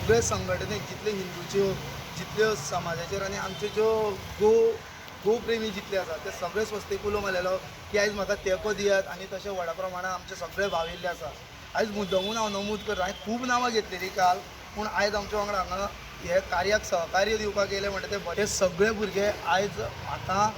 सगळे संघटने जितले हिंदूच्यो जितल्यो समाजाचेर आनी आमच्यो ज्यो गोप्रेमी जितले आसा ते सगळे स्वस्तिक उलो मारलेलो की आयज म्हाका तेंको दियात आनी तशें व्हडा प्रमाणात आमचे सगळे भाविल्ले आसा. आयज मुद्दमून हांव नमूद करता, हांवें खूब नांवां घेतलेलीं काल, पूण आयज आमच्या वांगडा हांगा हे कार्याक सहकार्य दिवपाक येयले म्हणटा ते बरे सगळे भुरगे आयज म्हाका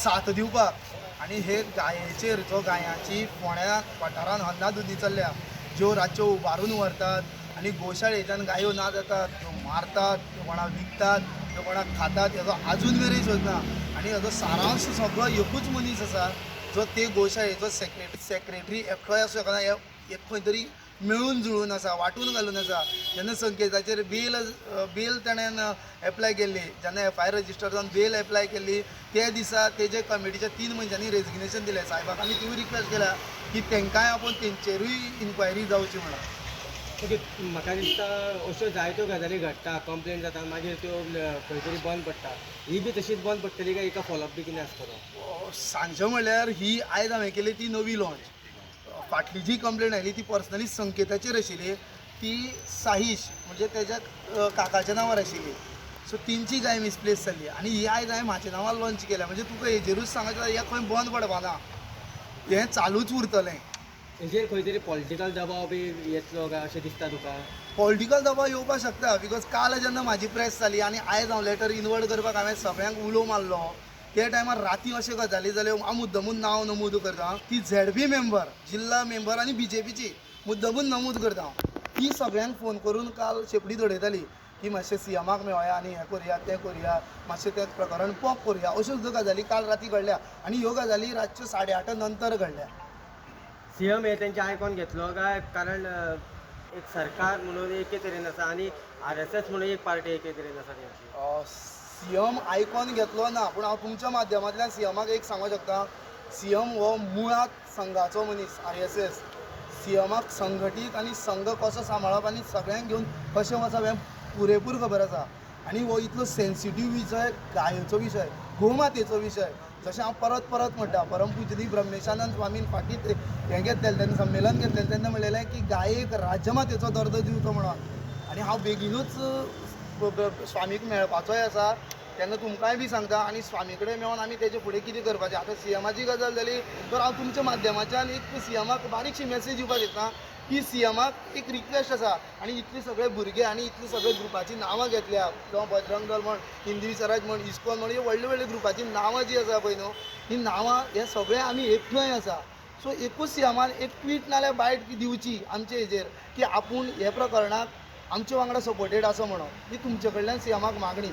साथ दिवपाक आनी हे गायेचेर जो गायांची फोंड्या वाठारांत हन्नादुदी चल्ल्या, ज्यो रातच्यो उबारून व्हरतात आनी गोशाळेच्यान गायो ना जातात, त्यो मारतात, त्यो कोणाक विकतात, त्यो कोणाक खातात, हेजो आजून मेरेन शोध ना. आनी हेजो सारांश सगळो एकूच मनीस आसा जो ते गोशाळेचो सेक्रेटरी एकटोय आसूं शकना, एक खंय तरी मेळून जुळून आसा, वांटून घालून आसा. जेन्ना संकेताचेर बेल ताणें एप्लाय केल्ली, जेन्ना FIR रजिस्टर जावन बेल एप्लाय केल्ली, ते दिसा तेजे कमिटीच्या 3 मनशांनी रेजिग्नेशन दिलें. साहेबाक आमी तिवूय रिक्वेस्ट केल्या की तांकांय आपूण तेंचेरूय इन्क्वायरी जावची म्हणून. ओके, म्हाका दिसता अश्यो जायत्यो गजाली घडटा, कंप्लेंट जाता, मागीर त्यो खंय तरी बंद पडटा. ही बी तशीच बंद पडटली काय एका फॉलोअप बी कितें आसतलो? सांजचें म्हणल्यार ही आयज हांवें केली ती नवी लॉन्च. फाटली जी कंप्लेंट आयली ती पर्सनली संकेताचेर आशिल्ली, ती साहीश म्हणजे तेज्या काकाच्या नांवार आशिल्ली. सो तेंची गाय मिसप्लेस जाल्ली आनी ही आयज हांवें म्हाज्या नांवार लॉन्च केल्या. म्हणजे तुका हेजेरूच सांगता हे खंय बंद पडपा ना, हें चालूच उरतलें. हेजेर खंय तरी पॉलिटिकल दबाव बी येतलो काय अशें दिसता तुका? पॉलिटिकल दबाव येवपाक शकता, बिकॉज काल जेन्ना म्हाजी प्रेस जाली आनी आयज हांव लेटर इनवर्ट करपाक हांवें सगळ्यांक उलो मारलो, ते टायमार राती अशें गजाली जाल्यो. हांव मुद्दमून नांव नमूद करता की ZB मेंबर, जिल्ला मेंबर आनी BJPची मुद्दमून नमूद करता हांव. ती सगळ्यांक फोन करून काल शेपडी धडयताली की मातशें CMाक मेळया आनी हें करुया तें करुया, मातशें तें प्रकरण पॉप करुया. अश्यो ज्यो गजाली काल राती घडल्या आनी ह्यो गजाली रातच्यो 8:30 नंतर घडल्या. CM हे तेंचे आयकॉन घेतलो काय? कारण एक सरकार म्हणून एके तरेन आसा आनी RSS म्हणून एक पार्टी एके तरेन आसा तेंची. CM आयकॉन घेतलो ना, पूण हांव तुमच्या माध्यमांतल्यान CMाक एक सांगूं शकता, CM हो मुळात संघाचो मनीस. RSS CMाक संघटीत आनी संघ कसो सांबाळप आनी सगळ्यांक घेवन कशें वचप हें पुरेपूर खबर आसा. आनी हो इतलो सेन्सिटीव विशय, गायेचो विशय, गोमातेचो विशय, जशें हांव परत परत म्हणटा, परमपूज्य ब्रह्मेशानंद स्वामीन फाटीं हें घेतलेलें, तेन्ना संमेलन घेतलेलें तेन्ना म्हणलेलें की गायेक राज्यमातेचो दर्जो दिवचो म्हणून. आनी हांव बेगीनूच स्वामीक मेळपाचोय आसा, तेन्ना तुमकांय बी सांगता आनी स्वामी कडेन मेळोन आमी तेजे फुडें कितें करपाचें. आतां CMाची गजाल जाली तर हांव तुमच्या माध्यमाच्यान एक CMाक बारीकशी मॅसेज दिवपाक सोदतां की CMाक एक रिक्वेस्ट आसा आनी इतले सगळे भुरगे आनी इतले सगळे ग्रुपाची नांवां घेतल्या, जावं बजरंग दल म्हण, हिंदवी स्वराज म्हण, इस्कॉन म्हण, ह्यो व्हडल्या व्हडल्या ग्रुपाची नांवां जीं आसा पळय न्हू, ही नांवां हे सगळे आमी एकठांय आसा. सो एकूच CMान एक ट्वीट नाल्यार बायट दिवची आमचे हेजेर की आपूण हे प्रकरणाक आमचे वांगडा सपोर्टेड आसा म्हणून. ही तुमचे कडल्यान CMाक मागणी.